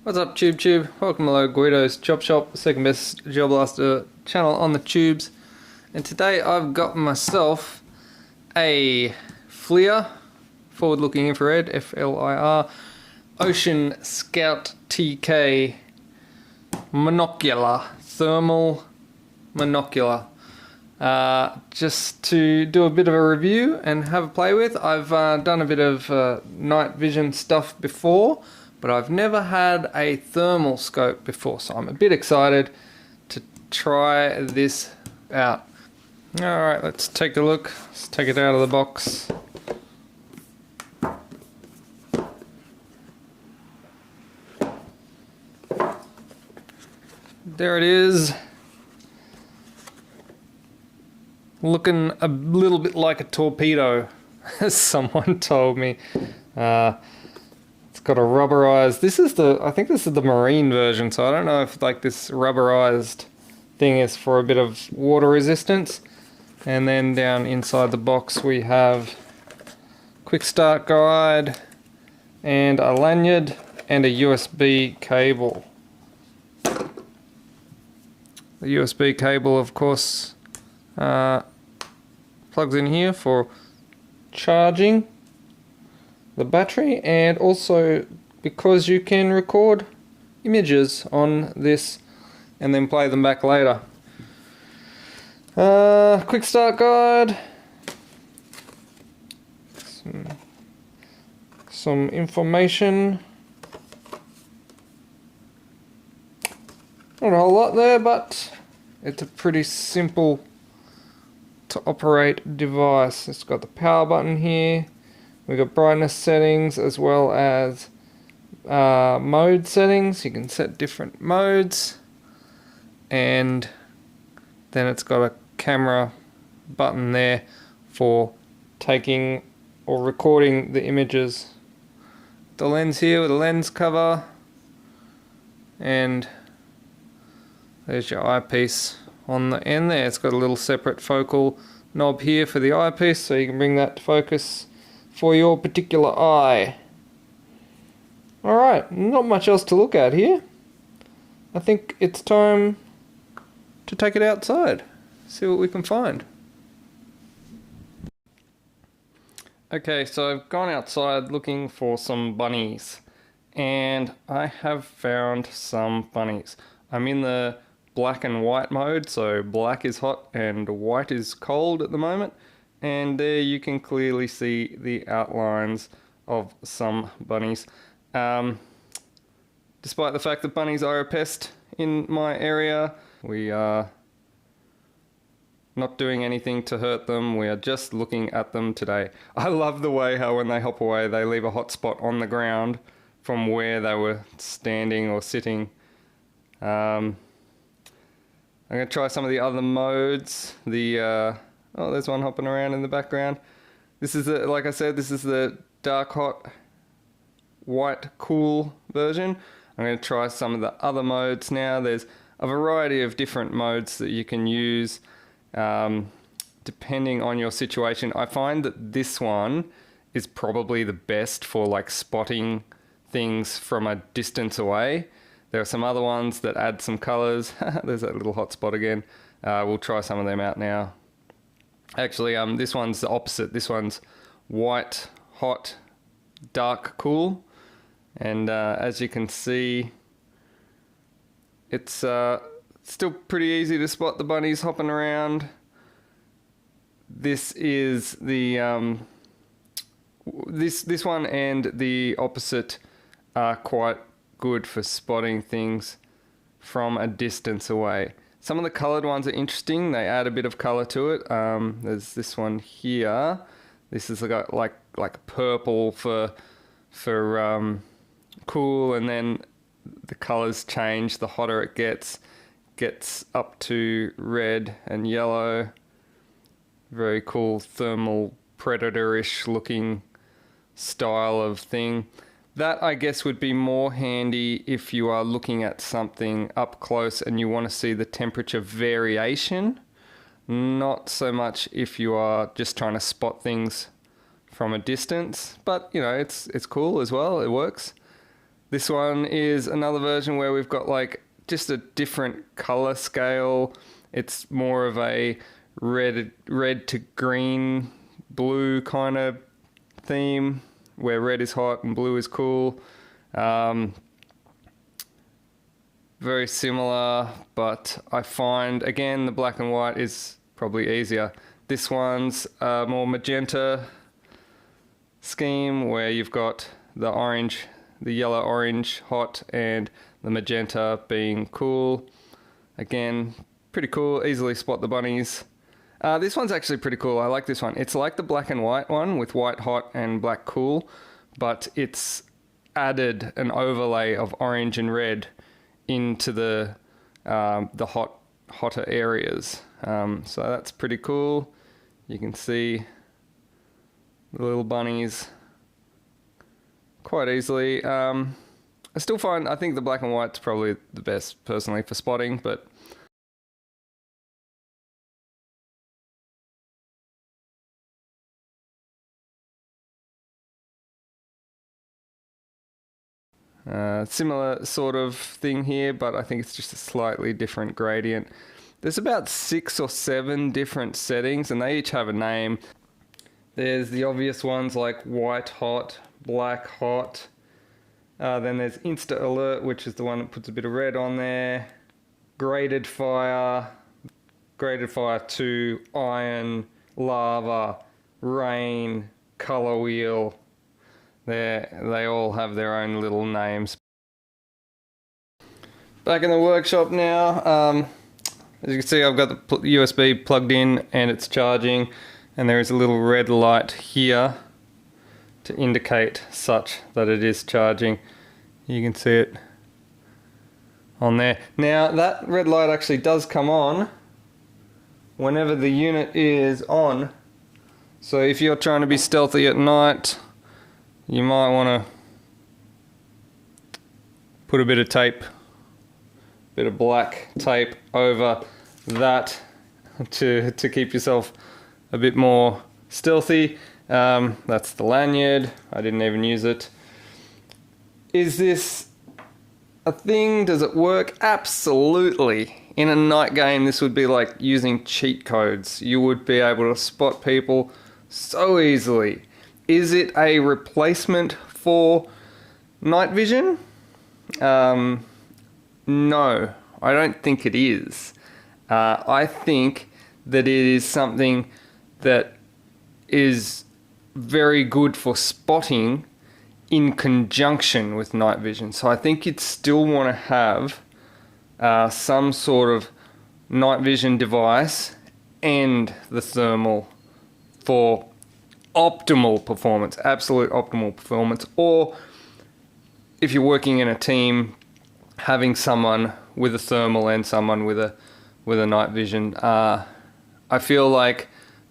What's up, Tube? Welcome to Guido's Chop Shop, second best Geoblaster channel on the tubes. And today I've got myself a FLIR, forward-looking infrared, FLIR Ocean Scout TK monocular, thermal monocular. Just to do a bit of a review and have a play with. I've done a bit of night vision stuff before, but I've never had a thermal scope before, so I'm a bit excited to try this out. Alright, let's take a look. Let's take it out of the box. There it is. Looking a little bit like a torpedo, as someone told me. It's got a rubberized, I think this is the marine version, so I don't know if like this rubberized thing is for a bit of water resistance. And then down inside the box we have quick start guide and a lanyard and a USB cable. The USB cable, of course, plugs in here for charging the battery, and also because you can record images on this and then play them back later. Quick start guide, some information, not a whole lot there, but it's a pretty simple to operate device. It's got the power button here. We've got brightness settings as well as mode settings. You can set different modes, and then it's got a camera button there for taking or recording the images. The lens here with a lens cover, and there's your eyepiece on the end there. It's got a little separate focal knob here for the eyepiece, so you can bring that to focus for your particular eye. Alright, not much else to look at here. I think it's time to take it outside, see what we can find. Okay, so I've gone outside looking for some bunnies, and I have found some bunnies. I'm in the black and white mode, so black is hot and white is cold at the moment, and there you can clearly see the outlines of some bunnies. Despite the fact that bunnies are a pest in my area, we are not doing anything to hurt them. We are just looking at them today. I love the way how when they hop away they leave a hot spot on the ground from where they were standing or sitting. I'm going to try some of the other modes. Oh, there's one hopping around in the background. This is like I said, this is the dark hot, white cool version. I'm going to try some of the other modes now. There's a variety of different modes that you can use depending on your situation. I find that this one is probably the best for like spotting things from a distance away. There are some other ones that add some colors. There's that little hot spot again. We'll try some of them out now. Actually, this one's the opposite. This one's white, hot, dark, cool. And as you can see, it's still pretty easy to spot the bunnies hopping around. This is the this one and the opposite are quite good for spotting things from a distance away. Some of the coloured ones are interesting. They add a bit of colour to it. There's this one here. This is like purple for cool, and then the colours change the hotter it gets up to red and yellow. Very cool thermal predator-ish looking style of thing. That, I guess, would be more handy if you are looking at something up close and you want to see the temperature variation. Not so much if you are just trying to spot things from a distance, but you know, it's cool as well. It works. This one is another version where we've got like just a different color scale. It's more of a red to green, blue kind of theme, where red is hot and blue is cool. Very similar, but I find, again, the black and white is probably easier. This one's a more magenta scheme, where you've got the orange, the yellow orange hot, and the magenta being cool. Again, pretty cool, easily spot the bunnies. This one's actually pretty cool. I like this one. It's like the black and white one with white hot and black cool, but it's added an overlay of orange and red into the hotter areas. So that's pretty cool. You can see the little bunnies quite easily. I think the black and white's probably the best personally for spotting, but similar sort of thing here, but I think it's just a slightly different gradient. There's about 6 or 7 different settings, and they each have a name. There's the obvious ones like white hot, black hot. Then there's Insta Alert, which is the one that puts a bit of red on there. Graded Fire 2, Iron, Lava, Rain, Color Wheel. They all have their own little names. Back in the workshop now. As you can see, I've got the USB plugged in and it's charging, and there is a little red light here to indicate such that it is charging. You can see it on there. Now that red light actually does come on whenever the unit is on. So if you're trying to be stealthy at night, you might want to put a bit of tape, bit of black tape over that to keep yourself a bit more stealthy. That's the lanyard. I didn't even use it. Is this a thing? Does it work? Absolutely. In a night game, this would be like using cheat codes. You would be able to spot people so easily. Is it a replacement for night vision? No, I don't think it is. I think that it is something that is very good for spotting in conjunction with night vision. So I think you'd still want to have some sort of night vision device and the thermal for optimal performance, absolute optimal performance. Or if you're working in a team, having someone with a thermal and someone with a night vision. I feel like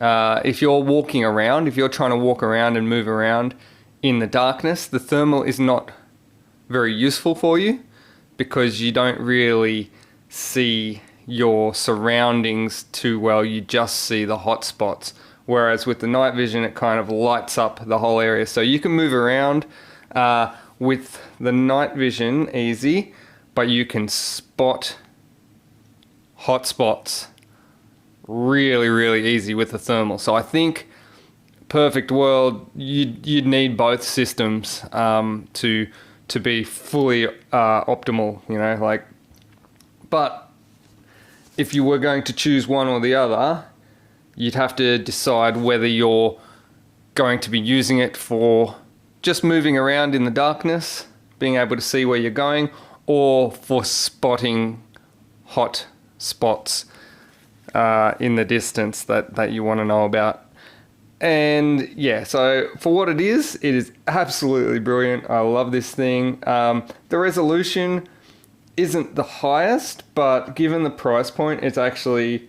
if you're walking around, if you're trying to walk around and move around in the darkness, the thermal is not very useful for you because you don't really see your surroundings too well. You just see the hot spots. Whereas with the night vision, it kind of lights up the whole area. So you can move around with the night vision easy, but you can spot hot spots really, really easy with the thermal. So I think perfect world, you'd need both systems to be fully optimal, you know, like. But if you were going to choose one or the other, you'd have to decide whether you're going to be using it for just moving around in the darkness, being able to see where you're going, or for spotting hot spots in the distance that you want to know about. And yeah, so for what it is absolutely brilliant. I love this thing. The resolution isn't the highest, but given the price point, it's actually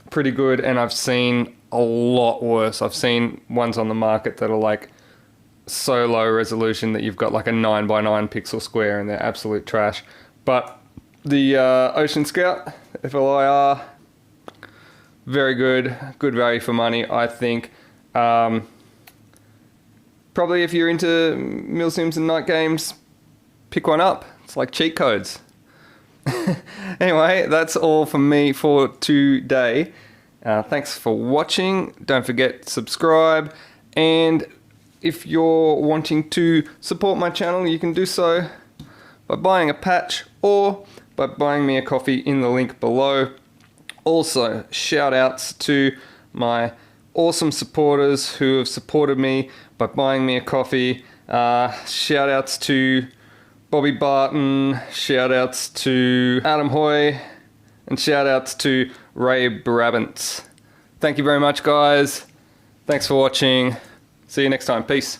pretty good, and I've seen a lot worse. I've seen ones on the market that are like so low resolution that you've got like a 9x9 pixel square and they're absolute trash. But the Ocean Scout FLIR, very good value for money, I think. Probably if you're into mil sims and night games, pick one up. It's like cheat codes. Anyway, that's all from me for today. Thanks for watching. Don't forget to subscribe, and if you're wanting to support my channel, you can do so by buying a patch or by buying me a coffee in the link below. Also, shout outs to my awesome supporters who have supported me by buying me a coffee. Shout outs to Bobby Barton, shout outs to Adam Hoy, and shout outs to Ray Brabants. Thank you very much, guys. Thanks for watching. See you next time. Peace.